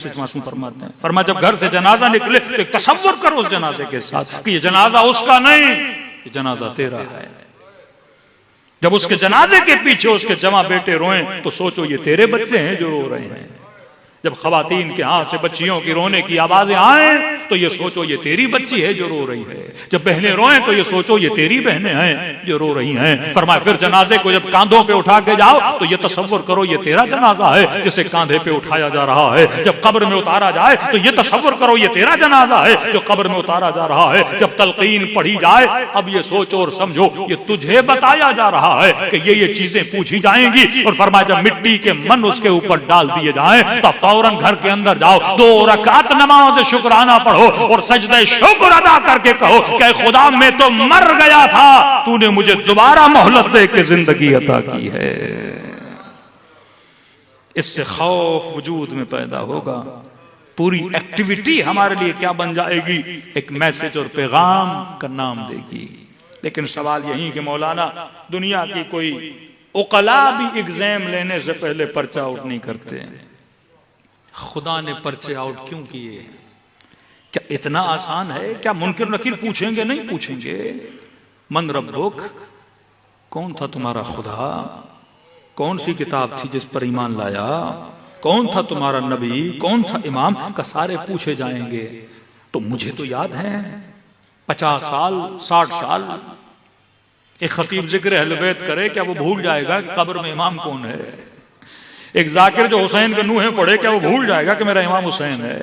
मासूम फरमाते हैं, फरमा जब घर से जनाजा निकले तो एक तसव्वुर करो उस जनाजे के साथ कि ये जनाजा उसका नहीं, ये जनाजा तेरा है। जब उसके जनाजे के पीछे उसके जमा बेटे रोएं तो सोचो ये तेरे बच्चे हैं जो रो रहे हैं। जब खवातीन के हाथ से बच्चियों की रोने की आवाजें आए तो ये सोचो ये तेरी बच्ची है जो रो रही है। जब बहनें रोएं तो ये सोचो ये तेरी बहनें हैं जो रो रही हैं। फरमाया फिर जनाजे को जब कांधों पे उठा के जाओ तो ये तसव्वुर करो ये तेरा जनाजा है जिसे कांधे पे उठाया जा रहा है। जब कब्र में उतारा जाए तो ये तसव्वुर करो ये तेरा जनाजा है जो कब्र में उतारा जा रहा है। जब तलकीन पढ़ी जाए अब ये सोचो और समझो ये तुझे बताया जा रहा है कि ये चीजें पूछी जाएंगी। और फरमाया जब मिट्टी के मन उसके ऊपर डाल दिए जाए तो फौरन घर के अंदर जाओ, 2 रकात नमाज शुक्राना पढ़ो और सजदे शुक्र अदा करके कहो कि खुदा मैं तो मर गया था, तूने मुझे दोबारा मोहलत दे के जिंदगी अता की है। इससे खौफ वजूद में पैदा होगा। पूरी एक्टिविटी हमारे लिए क्या बन जाएगी, एक मैसेज और पैगाम का नाम देगी। लेकिन सवाल यही कि मौलाना दुनिया की कोई उकला भी एग्जाम लेने से पहले पर्चा आउट नहीं करते, खुदा ने पर्चे आउट क्यों किए? क्या इतना आसान है? क्या मुनकिर नकीर पूछेंगे? नहीं पूछेंगे। मन रब्बुक, कौन था तुम्हारा खुदा? कौन सी किताब थी जिस पर ईमान लाया? कौन था तुम्हारा नबी? कौन था इमाम? का सारे पूछे जाएंगे। तो मुझे तो याद है 50 साल 60 साल एक खतीब जिक्र अहले बैत करे, क्या वो भूल जाएगा कि कब्र में इमाम कौन है? एक जाकिर जो हुसैन के नूहे पढ़े, क्या वो भूल जाएगा कि मेरा इमाम हुसैन है?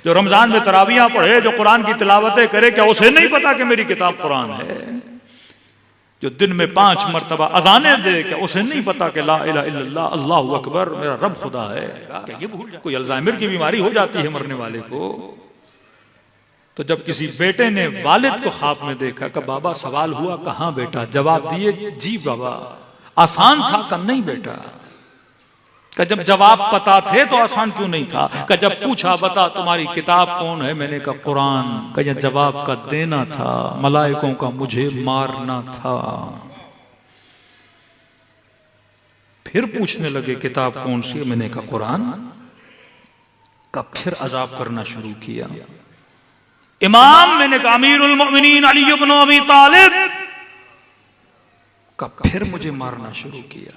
जो रमजान में तरावियां पढ़े, जो कुरान की तिलावतें करे, क्या उसे नहीं पता कि मेरी किताब कुरान है? जो दिन में 5 मरतबा अजाने दे, क्या उसे नहीं पता कि ला इलाहा इल्लल्लाह अल्लाहु अकबर मेरा रब खुदा है? क्या ये भूल जाए? कोई अल्जाइमर की बीमारी हो जाती है मरने वाले को। तो जब किसी बेटे ने वालिद को ख्वाब में देखा कि बाबा सवाल हुआ कहां बेटा? जवाब दिए जी बाबा। आसान था? का नहीं बेटा। का जब जवाब पता थे तो आसान क्यों नहीं था? का जब पूछा बता तुम्हारी किताब कौन है? मैंने कहा कुरान। का यह जवाब का देना था, मलाइकों का मुझे मारना था। फिर पूछने लगे किताब कौन सी? मैंने कहा कुरान। का फिर अजाब करना शुरू किया। इमाम, मैंने कहा अमीरुल मोमिनीन अली इब्न अबी तालिब। का फिर मुझे मारना शुरू किया।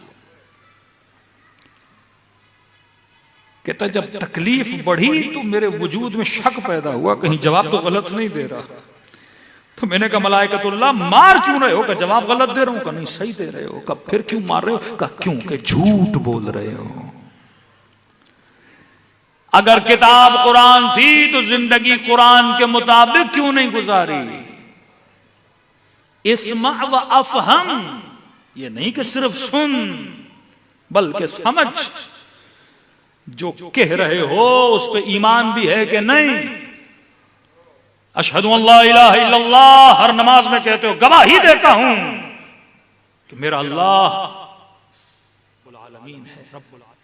कहता जब तकलीफ बढ़ी तो मेरे वजूद में शक पैदा हुआ, कहीं जवाब तो गलत नहीं दे रहा। तो मैंने कहा मलाइकतुल्लाह मार क्यों रहे हो? का जवाब गलत दे रहा हूं? का नहीं सही दे रहे हो। का फिर क्यों मार रहे हो? का क्योंकि झूठ बोल रहे हो। अगर किताब कुरान थी तो जिंदगी कुरान के मुताबिक क्यों नहीं गुजारी? इस्मा व अफहम, ये नहीं कि सिर्फ सुन बल्कि समझ। जो कह रहे हो उस पे ईमान भी है कि नहीं? अशहदु अल्ला इलाहा इल्लल्लाह हर नमाज में कहते हो, गवाही देता हूं कि मेरा अल्लाह रब्बुल आलमीन है, रब्बुल आलमीन।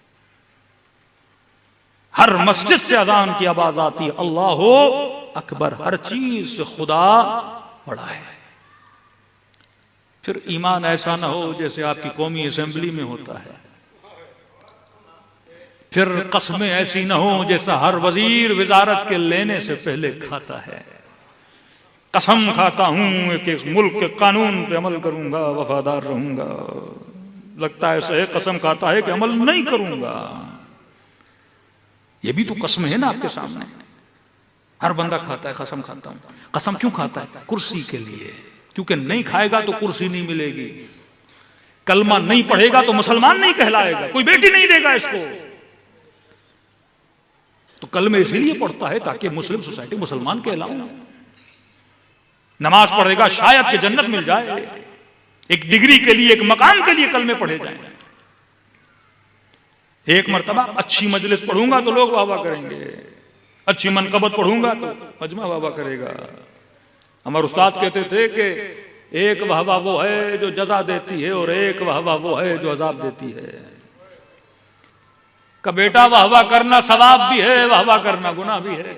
हर मस्जिद से अजान की आवाज आती है अल्लाहु अकबर, हर चीज से खुदा बड़ा है। फिर ईमान ऐसा ना हो जैसे आपकी कौमी असेंबली में होता है। फिर कसमें ऐसी ना हो जैसा हर वजीर वजारत के लेने से पहले खाता है। कसम खाता हूं कि इस मुल्क के कानून पे अमल करूंगा, वफादार रहूंगा। लगता है ऐसे कसम खाता है कि अमल नहीं करूंगा। ये भी तो कसम है ना आपके सामने। हर बंदा खाता है कसम खाता हूं। कसम क्यों खाता है? कुर्सी के लिए। क्योंकि नहीं खाएगा तो कुर्सी नहीं मिलेगी। कलमा नहीं पढ़ेगा तो मुसलमान नहीं कहलाएगा, कोई बेटी नहीं देगा इसको। तो कलमे इसीलिए पढ़ता है ताकि मुस्लिम सोसाइटी मुसलमान कहलाऊं। नमाज पढ़ेगा शायद कि जन्नत मिल जाए। एक डिग्री के लिए, एक मकाम के लिए कलमे पढ़े जाएं। एक मर्तबा अच्छी मजलिस पढ़ूंगा तो लोग वाह वाह करेंगे, अच्छी मनकबत पढ़ूंगा तो मजमा वाह वाह करेगा। हमारे उस्ताद कहते थे कि एक वाह वाह वो है जो जजा देती है और एक वाह वाह वो है जो अजाब देती है। का बेटा वाह वाह करना सवाब भी है, वाह वाह करना गुनाह भी है।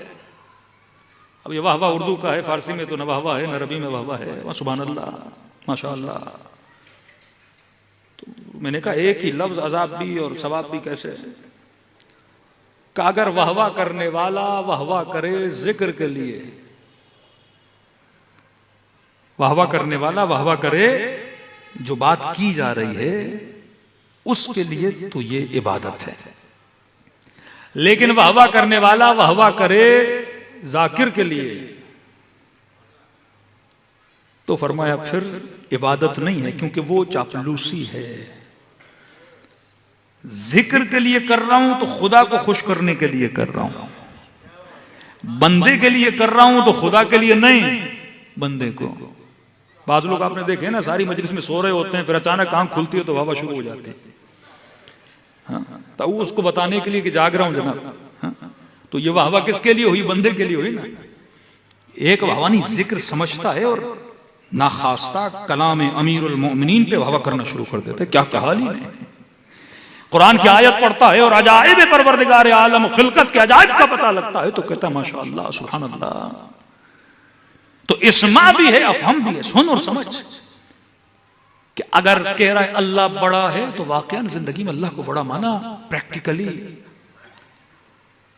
अब ये वाह वाह उर्दू का है, फारसी में तो न वाह वाह है न अरबी में वाह वाह है। सुभान अल्लाह माशाअल्लाह। तो मैंने कहा एक ही लफ्ज अजाब भी और सवाब भी कैसे? कि अगर वाहवा करने वाला वाहवा करे जिक्र के लिए, वाहवा करने वाला वाहवा करे जो बात की जा रही है उसके लिए, तो ये इबादत है। लेकिन वाहवा करने वाला वाहवा करे जाकिर के लिए, तो फरमाया फिर इबादत नहीं है, क्योंकि वो चापलूसी है। जिक्र के लिए कर रहा हूं तो खुदा को खुश करने के लिए कर रहा हूं, बंदे के लिए कर रहा हूं तो खुदा के लिए नहीं, बंदे को। बाज लोग आपने देखे ना, सारी मजलिस में सो रहे होते हैं, फिर अचानक आंख खुलती है तो वाहवा शुरू हो जाती है। हाँ, तो वो उसको बताने के लिए कि जाग रहा हूं जनाब। हाँ, तो ये वाहवा किसके लिए हुई? बंदे के लिए हुई ना। एक वाहवा नहीं, जिक्र समझता है और नाखास्ता कलाम अमीरुल मोमिनीन पे वाहवा करना शुरू कर देता है। क्या कहा ही नहीं, कुरान की आयत पढ़ता है और अजाइब परवरदिगार आलम खिलकत के अजाइब का पता लगता है तो कहता है माशाअल्लाह सुभान अल्लाह। तो इस्मा भी है, अफहम भी है, सुन और समझ। कि अगर कह रहा है अल्लाह बड़ा है तो वाकई जिंदगी में अल्लाह को बड़ा माना प्रैक्टिकली।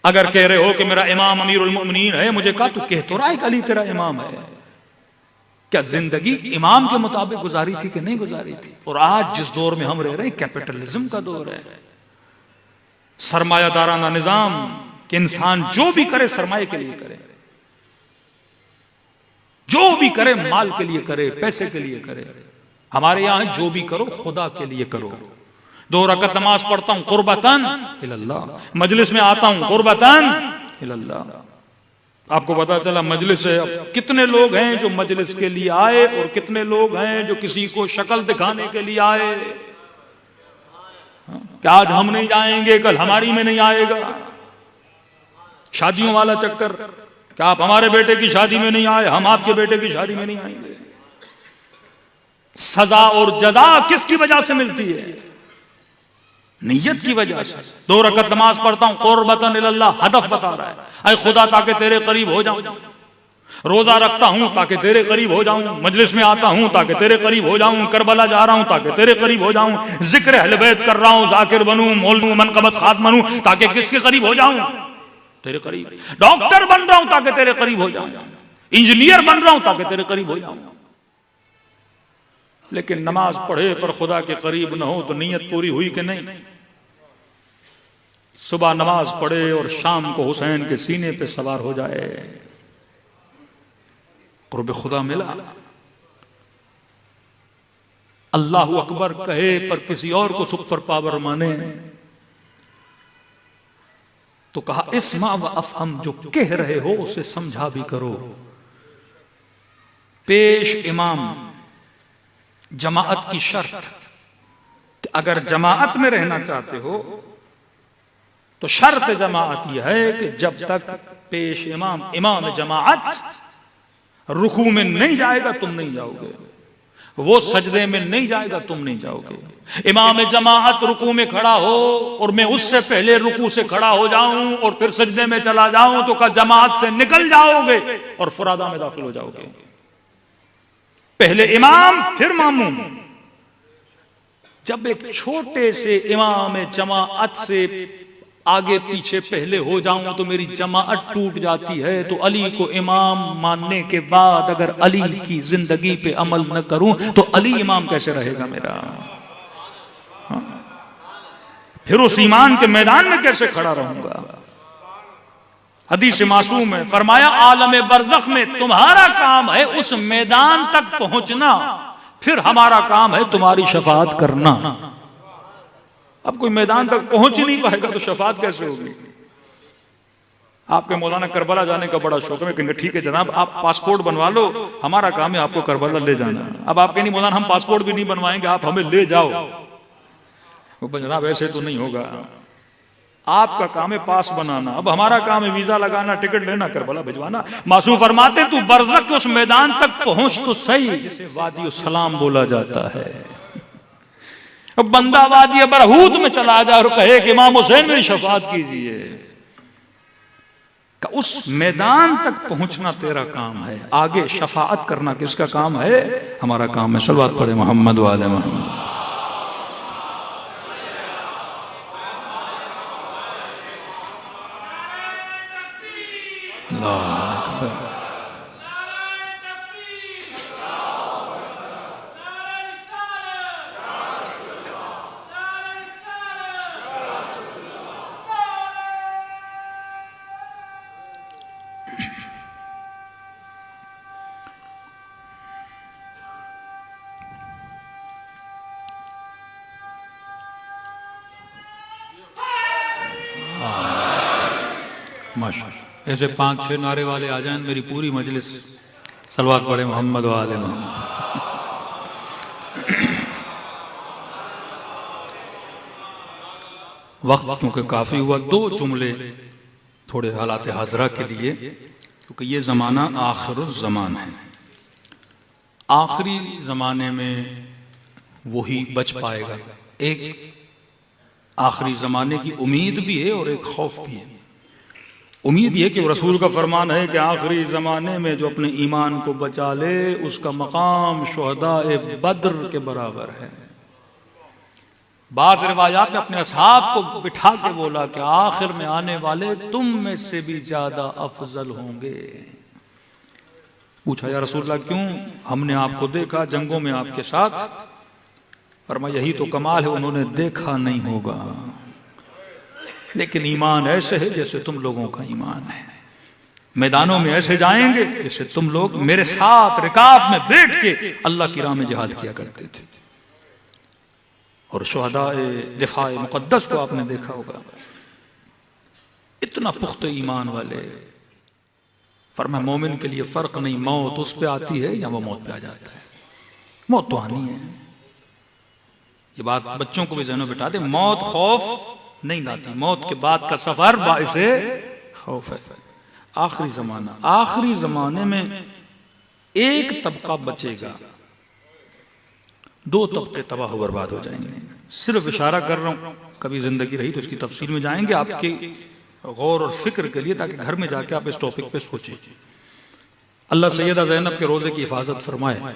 अगर कह रहे हो कि मेरा इमाम अमीरुल मोमिनीन है, मुझे कहा तो कह तो रहा है कि अली तेरा इमाम है, क्या जिंदगी इमाम के मुताबिक गुजारी थी कि नहीं गुजारी थी? और आज जिस दौर में हम रह रहे हैं कैपिटलिज्म का दौर है, सरमायादाराना निजाम, कि इंसान जो भी करे सरमाए के लिए करे, जो भी करे माल के लिए करे, पैसे के लिए करे। हमारे यहां जो भी करो खुदा के लिए करो। 2 रकअत नमाज पढ़ता हूं कुर्बतन इल्लल्लाह, मजलिस में आता हूं कुर्बतन इल्लल्लाह। आपको पता चला मजलिस है, अब कितने लोग हैं जो मजलिस के लिए आए और कितने लोग हैं जो किसी को शक्ल दिखाने के लिए आए कि आज हम नहीं जाएंगे, कल हमारी में नहीं आएगा। शादियों वाला चक्कर, क्या आप हमारे बेटे की शादी में नहीं आए, हम आपके बेटे की शादी में नहीं आएंगे। सजा और जजा किसकी वजह से मिलती है? नियत की वजह से। 2 रकअत नमाज पढ़ता हूं कुर्बतन इल्लल्लाह, हदफ बता रहा है, ऐ खुदा ताकि तेरे करीब हो जाऊं। रोजा रखता हूं ताकि तेरे करीब हो जाऊं, मजलिस में आता हूं ताकि तेरे करीब हो जाऊं, करबला जा रहा हूं ताकि तेरे करीब हो जाऊं, जिक्र अहले बैत कर रहा हूं, जाकिर बनूं, मौलवी मनकबत खात बनूं ताकि किसके करीब हो जाऊं? तेरे करीब। डॉक्टर बन रहा हूं ताकि तेरे करीब हो जाऊं, इंजीनियर बन रहा हूं ताकि तेरे करीब हो जाऊं। लेकिन नमाज पढ़े पर खुदा के करीब न हो तो नीयत पूरी हुई कि नहीं? सुबह नमाज पढ़े और शाम को हुसैन के सीने पे सवार हो जाए, कुर्ब खुदा मिला। अल्लाहु अकबर कहे पर किसी और को सुपर पावर माने, तो कहा इस्मा व अफहम, जो कह रहे हो उसे समझा भी करो। पेश इमाम जमाअत की शर्त, अगर जमाअत में रहना चाहते हो तो शर्त जमाअत यह है कि जब तक पेश इमाम जमाअत रुकू में नहीं जाएगा तुम नहीं जाओगे, वो सजदे में नहीं जाएगा तुम नहीं जाओगे। इमाम जमाअत रुकू में खड़ा हो और मैं उससे पहले रुकू से खड़ा हो जाऊं और फिर सजदे में चला जाऊं तो जमाअत से निकल जाओगे और फुरादा में दाखिल हो जाओगे। पहले इमाम फिर मामूम। जब एक छोटे से इमाम जमाअत से आगे पीछे पहले हो जाऊं तो मेरी जमाअत टूट जाती है, तो अली को इमाम मानने के बाद अगर अली की जिंदगी पे अमल न करूं तो अली इमाम कैसे रहेगा मेरा? हाँ? फिर उस ईमान के मैदान में कैसे खड़ा रहूंगा? हदीस मासूम में फरमाया आलम बरज़ख में तुम्हारा काम है उस मैदान तक पहुंचना, फिर हमारा काम है तुम्हारी शफाअत करना। अब कोई मैदान तक पहुंच ही नहीं पाएगा तो शफाअत कैसे होगी? आपके मौलाना करबला जाने का बड़ा शौक है, कहेंगे ठीक है जनाब आप पासपोर्ट बनवा लो, हमारा काम है आपको करबला ले जाना। अब आप कहेंगे मौलाना हम पासपोर्ट भी नहीं बनवाएंगे, आप हमें ले जाओ। वो जनाब ऐसे तो नहीं होगा, आपका काम है पास बनाना, अब हमारा काम है वीजा लगाना, टिकट लेना, करबला भिजवाना। मासूम फरमाते तू बरज़ख के उस मैदान तक पहुंच तो सही जिसे वादी सलाम बोला जाता है। अब बंदा वादी बरहूत में चला जाए और कहे कि इमाम हुसैन मेरी शफाअत कीजिए, उस मैदान तक पहुंचना तेरा काम है, आगे शफाअत करना किसका काम है? हमारा काम है। सल्लल्लाहु अलैहि मोहम्मद व आले मोहम्मद। अल्लाह अकबर। माशाअल्लाह, ऐसे 5-6 नारे वाले आ जाएं, मेरी पूरी मजलिस सलवात पढ़े मोहम्मद वाले मोहम्मद। वक्त क्योंकि काफ़ी हुआ, 2 जुमले थोड़े हालात हाजरा के लिए, क्योंकि ये ज़माना आखिरुज़ ज़मान है। आखिरी ज़माने में वही बच पाएगा। एक आखिरी ज़माने की उम्मीद भी है और एक खौफ भी है। उम्मीद ये कि रसूल का फरमान है कि आखिरी ज़माने में जो अपने ईमान को बचा ले उसका मकाम शुहदाए बद्र के बराबर है। बाज़ रिवायात में अपने असहाब को बिठा के बोला कि आखिर में आने वाले तुम में से भी ज्यादा अफजल होंगे। पूछा, या रसूलल्लाह क्यों? हमने आपको देखा जंगों में आपके साथ। फरमाया, यही तो कमाल है, उन्होंने देखा नहीं होगा, लेकिन ईमान ऐसे है जैसे तुम लोगों का ईमान है। मैदानों में ऐसे जाएंगे जैसे तुम लोग मेरे साथ रिकाब में बैठ के अल्लाह की राह में जिहाद किया करते थे। और शुहदाए दिफाए मुकद्दस को आपने देखा होगा, इतना पुख्ते ईमान वाले। फरमाया, मोमिन के लिए फर्क नहीं, मौत उस पे आती है या वो मौत पे आ जाता है। मौत तो आनी है, ये बात बच्चों को भी ज़हन में बिठा दे। मौत खौफ नहीं लाती, मौत के बाद का सफर बाइसे खौफ है। आखिरी ज़माना, आखिरी ज़माने में एक तबका बचेगा, 2 तबके तबाह बर्बाद हो जाएंगे। सिर्फ इशारा कर रहा हूं, कभी जिंदगी रही तो इसकी तफसील में जाएंगे आपके गौर और फिक्र के लिए, ताकि घर में जाके आप इस टॉपिक पे सोचें। अल्लाह सैयदा ज़ैनब के रोजे की हिफाजत फरमाए,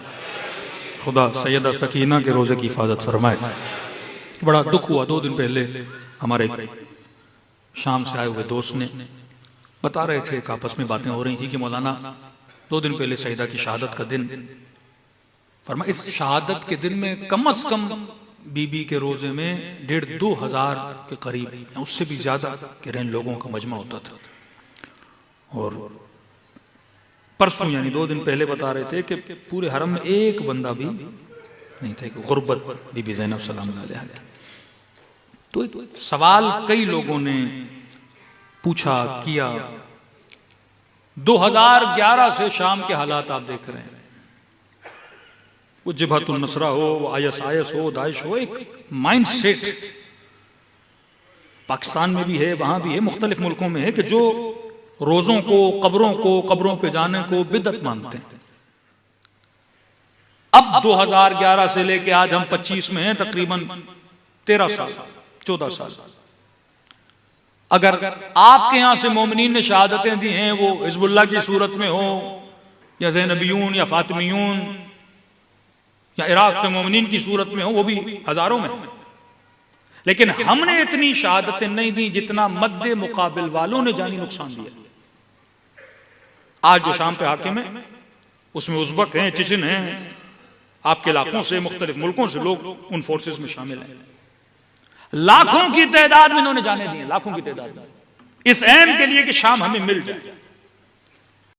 खुदा सैयदा सकीना के रोजे की हिफाजत फरमाए। बड़ा दुख हुआ, 2 दिन पहले हमारे शाम से आए हुए दोस्त ने बता रहे थे, आपस में बातें हो रही थी कि मौलाना 2 दिन पहले सैयदा की शहादत का दिन। फरमाया, इस शहादत के दिन में कम से कम बीबी के रोजे में 1,500-2 हजार के करीब, उससे भी ज्यादा कह रहे हैं लोगों का मजमा होता था। और परसों यानी 2 दिन पहले बता रहे थे कि पूरे हरम में एक बंदा भी नहीं था, गुर्बत बीबी ज़ैनब सलाम अलैहा की। तो एक सवाल कई लोगों ने पूछा किया। 2011 से शाम के हालात आप देख रहे हैं, वो जबहतुन नसरा हो, वो ISIS हो, दाइश हो, एक माइंड सेट पाकिस्तान में भी है, वहां भी है, मुख्तलिफ मुल्कों में है कि जो रोजों को, कब्रों पे जाने को बिदअत मानते हैं। अब 2011 से लेके आज हम 25 में हैं, तकरीबन 13 साल 14 साल। अगर आपके यहां से मोमिनीन ने शहादतें दी हैं, वो हिजबुल्लाह की सूरत में हो या ज़ैनबियून या फातिमियून या इराक के मोमिनीन की सूरत में हो, वो भी हजारों में, लेकिन हमने इतनी शहादतें नहीं दी जितना मद्दे मुकाबिल वालों ने जानी नुकसान दिया। आज जो शाम पे हाकिम है उसमें उज़्बक हैं, चेचन हैं, आपके इलाकों से, मुख्तलिफ मुल्कों से लोग उन फोर्सेस में शामिल हैं। लाखों की तादाद में इन्होंने जाने दिए, लाखों की तादाद में, इस एम के लिए कि शाम हमें मिल जाए।